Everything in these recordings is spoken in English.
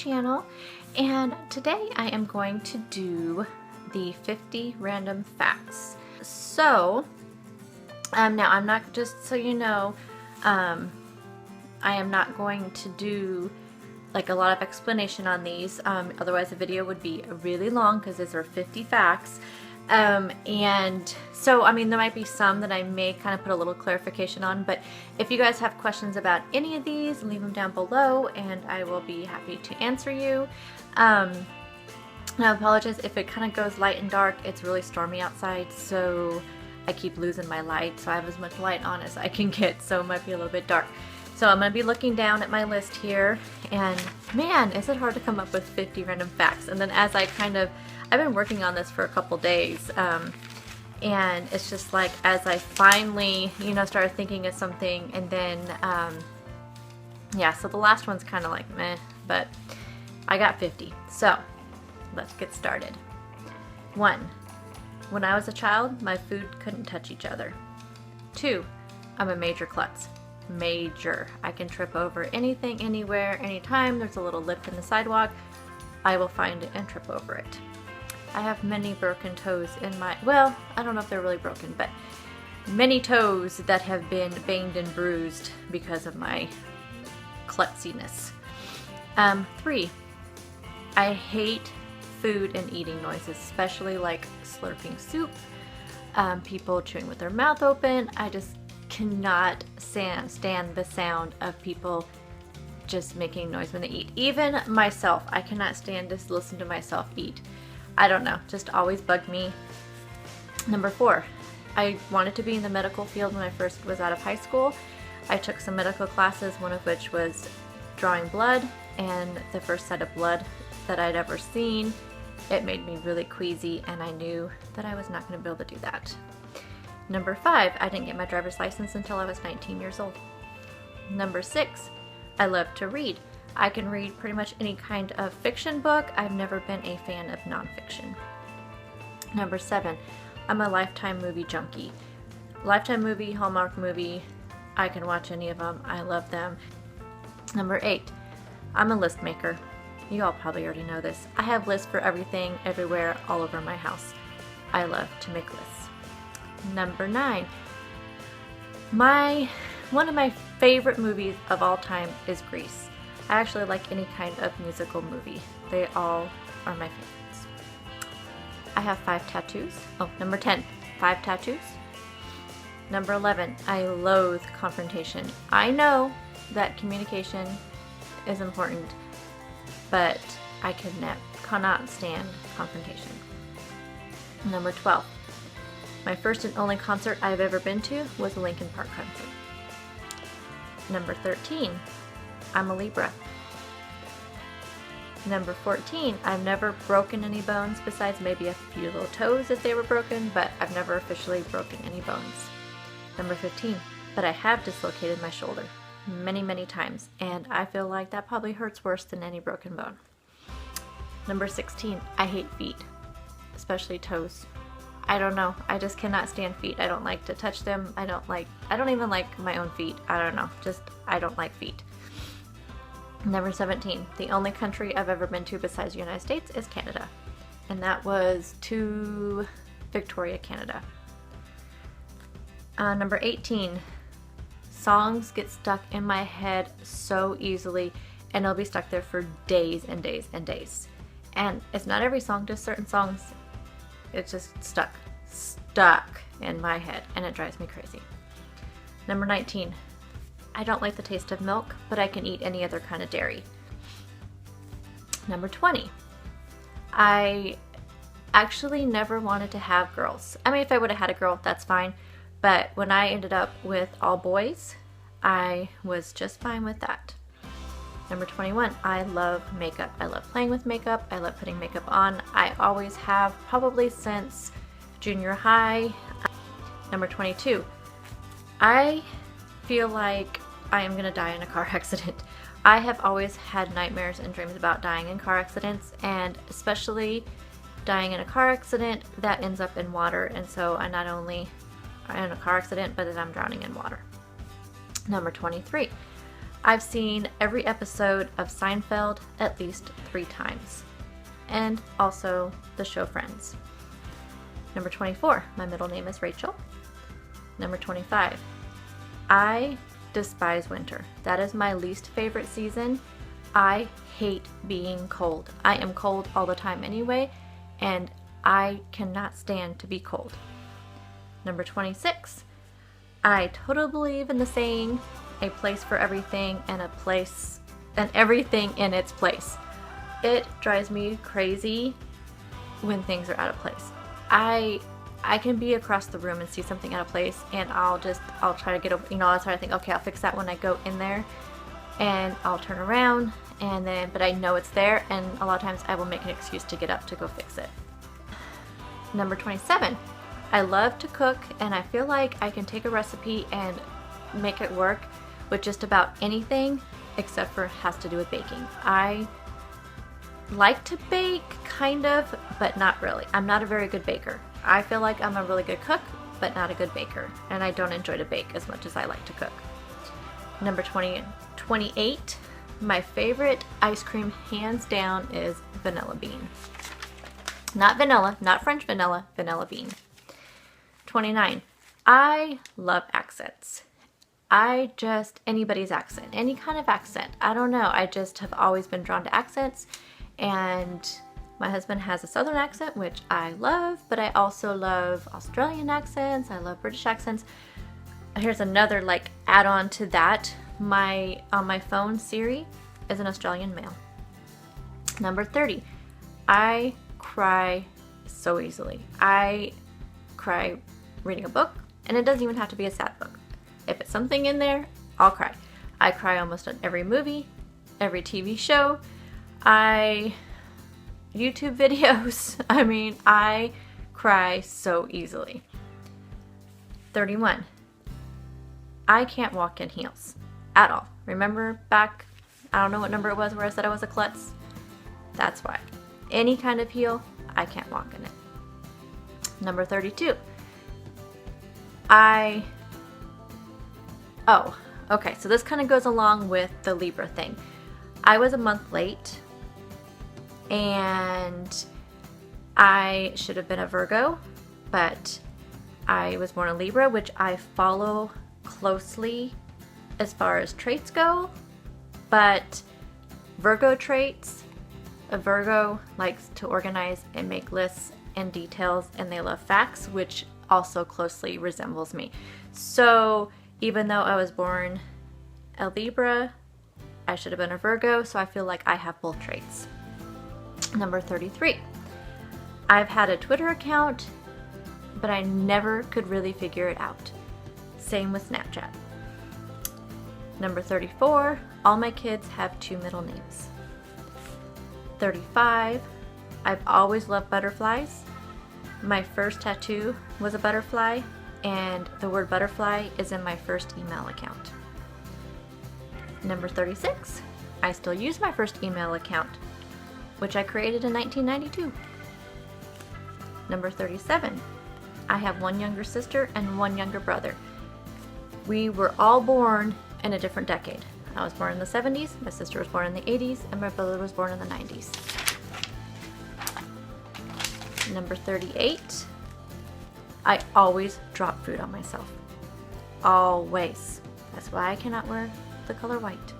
channel, and today I am going to do the 50 random facts. So now I'm not, just so you know, I am not going to do like a lot of explanation on these, otherwise the video would be really long because these are 50 facts. And so, I mean, there might be some that I may kind of put a little clarification on, but if you guys have questions about any of these, leave them down below and I will be happy to answer you. I apologize if it kind of goes light and dark. It's really stormy outside, so I keep losing my light, so I have as much light on as I can get, so it might be a little bit dark. So I'm going to be looking down at my list here, and man, is it hard to come up with 50 random facts. And then as I I've been working on this for a couple days, and it's just like as I finally, started thinking of something, and then, yeah, so the last one's kind of like meh, but I got 50. So let's get started. 1. When I was a child, my food couldn't touch each other. 2. I'm a major klutz. Major. I can trip over anything, anywhere, anytime there's a little lip in the sidewalk, I will find it and trip over it. I have many broken toes in my, well, I don't know if they're really broken, but many toes that have been banged and bruised because of my klutziness. 3. I hate food and eating noises, especially like slurping soup, people chewing with their mouth open. I just cannot stand the sound of people just making noise when they eat. Even myself, I cannot stand to listen to myself eat. I don't know, just always bugged me. 4, I wanted to be in the medical field when I first was out of high school. I took some medical classes, one of which was drawing blood, and the first set of blood that I'd ever seen, it made me really queasy, and I knew that I was not going to be able to do that. 5, I didn't get my driver's license until I was 19 years old. 6, I love to read. I can read pretty much any kind of fiction book. I've never been a fan of nonfiction. 7, I'm a Lifetime movie junkie. Lifetime movie, Hallmark movie, I can watch any of them. I love them. 8, I'm a list maker. You all probably already know this. I have lists for everything, everywhere, all over my house. I love to make lists. 9, one of my favorite movies of all time is Grease. I actually like any kind of musical movie. They all are my favorites. I have 5 tattoos. Oh, 10, 5 tattoos. 11, I loathe confrontation. I know that communication is important, but I cannot stand confrontation. 12, my first and only concert I've ever been to was a Linkin Park concert. 13, I'm a Libra. 14, I've never broken any bones besides maybe a few little toes if they were broken, but I've never officially broken any bones. 15, but I have dislocated my shoulder many, many times, and I feel like that probably hurts worse than any broken bone. 16, I hate feet, especially toes. I don't know, I just cannot stand feet. I don't like to touch them. I don't even like my own feet. I don't know, I don't like feet. 17, the only country I've ever been to besides the United States is Canada, and that was to Victoria, Canada. 18, songs get stuck in my head so easily, and they'll be stuck there for days and days and days. And it's not every song, just certain songs, it's just stuck in my head, and it drives me crazy. 19, I don't like the taste of milk, but I can eat any other kind of dairy. 20, I actually never wanted to have girls. I mean, if I would have had a girl, that's fine, but when I ended up with all boys, I was just fine with that. 21, I love makeup. I love playing with makeup. I love putting makeup on. I always have, probably since junior high. 22, I feel like I am going to die in a car accident. I have always had nightmares and dreams about dying in car accidents, and especially dying in a car accident that ends up in water, and so I not only am in a car accident, but that I'm drowning in water. 23, I've seen every episode of Seinfeld at least 3 times, and also the show Friends. Number 24, my middle name is Rachel. Number 25, I despise winter. That is my least favorite season. I hate being cold. I am cold all the time anyway, and I cannot stand to be cold. Number 26, I totally believe in the saying, a place for everything and a place and everything in its place. It drives me crazy when things are out of place. I can be across the room and see something out of place, and I'll try to get over, I'll try to think, okay, I'll fix that when I go in there, and I'll turn around, but I know it's there, and a lot of times I will make an excuse to get up to go fix it. Number 27, I love to cook, and I feel like I can take a recipe and make it work with just about anything, except for it has to do with baking. I like to bake, kind of, but not really. I'm not a very good baker. I feel like I'm a really good cook, but not a good baker, and I don't enjoy to bake as much as I like to cook. Number 28, my favorite ice cream hands down is vanilla bean. Not vanilla, not French vanilla, vanilla bean. 29, I love accents. Anybody's accent, any kind of accent. I don't know, I just have always been drawn to accents, and my husband has a southern accent, which I love, but I also love Australian accents, I love British accents. Here's another like add-on to that. On my phone, Siri is an Australian male. Number 30, I cry so easily. I cry reading a book, and it doesn't even have to be a sad book. If it's something in there, I'll cry. I cry almost on every movie, every TV show, YouTube videos. I mean, I cry so easily. 31, I can't walk in heels at all. Remember back, I don't know what number it was where I said I was a klutz? That's why. Any kind of heel, I can't walk in it. Number 32, okay, so this kind of goes along with the Libra thing. I was a month late, and I should have been a Virgo, but I was born a Libra, which I follow closely as far as traits go, but Virgo traits, a Virgo likes to organize and make lists and details, and they love facts, which also closely resembles me. So even though I was born a Libra, I should have been a Virgo, so I feel like I have both traits. Number 33, I've had a Twitter account, but I never could really figure it out. Same with Snapchat. Number 34, all my kids have 2 middle names. 35, I've always loved butterflies. My first tattoo was a butterfly, and the word butterfly is in my first email account. Number 36, I still use my first email account, which I created in 1992. Number 37, I have 1 younger sister and 1 younger brother. We were all born in a different decade. I was born in the 70s, my sister was born in the 80s, and my brother was born in the 90s. Number 38, I always drop food on myself. Always. That's why I cannot wear the color white.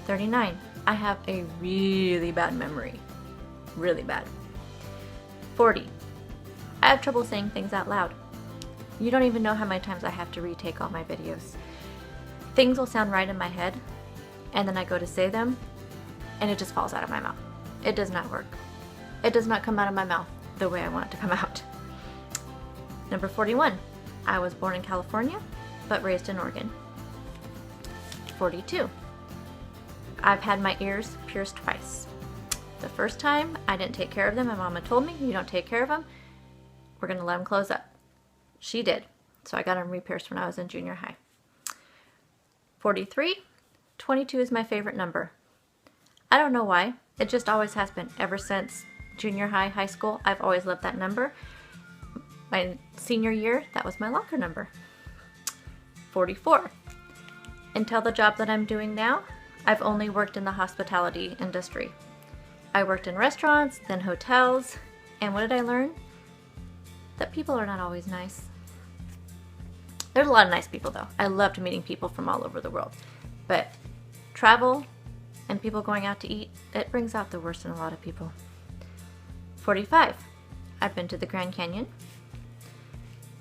39, I have a really bad memory. Really bad. 40, I have trouble saying things out loud. You don't even know how many times I have to retake all my videos. Things will sound right in my head, and then I go to say them, and it just falls out of my mouth. It does not work. It does not come out of my mouth the way I want it to come out. Number 41, I was born in California, but raised in Oregon. 42, I've had my ears pierced twice. The first time, I didn't take care of them. My mama told me, you don't take care of them, we're gonna let them close up. She did, so I got them re-pierced when I was in junior high. 43, 22 is my favorite number. I don't know why, it just always has been. Ever since junior high, high school, I've always loved that number. My senior year, that was my locker number. 44, Until the job that I'm doing now, I've only worked in the hospitality industry. I worked in restaurants, then hotels, and what did I learn? That people are not always nice. There's a lot of nice people though. I loved meeting people from all over the world. But travel and people going out to eat, it brings out the worst in a lot of people. 45, I've been to the Grand Canyon.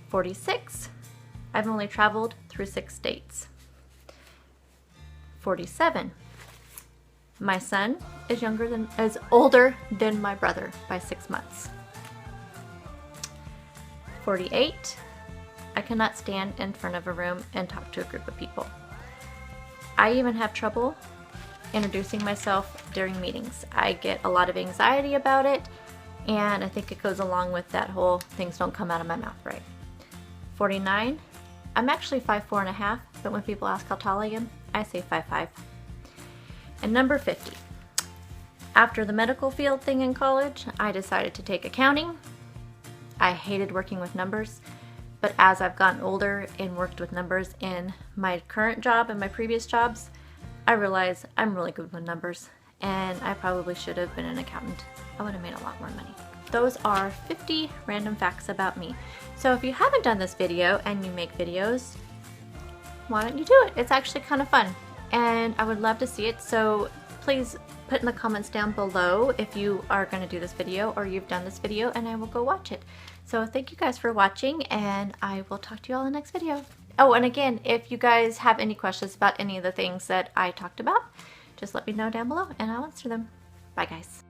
46, I've only traveled through 6 states. 47, my son is older than my brother by 6 months. 48, I cannot stand in front of a room and talk to a group of people. I even have trouble introducing myself during meetings. I get a lot of anxiety about it, and I think it goes along with that whole things don't come out of my mouth right. 49, I'm actually 5'4½", but when people ask how tall I am, I say 5'5". And number 50, after the medical field thing in college, I decided to take accounting. I hated working with numbers, but as I've gotten older and worked with numbers in my current job and my previous jobs, I realize I'm really good with numbers, and I probably should have been an accountant. I would have made a lot more money. Those are 50 random facts about me. So if you haven't done this video and you make videos, why don't you do it? It's actually kind of fun, and I would love to see it. So please put in the comments down below if you are going to do this video or you've done this video, and I will go watch it. So thank you guys for watching, and I will talk to you all in the next video. Oh, and again, if you guys have any questions about any of the things that I talked about, just let me know down below and I'll answer them. Bye guys.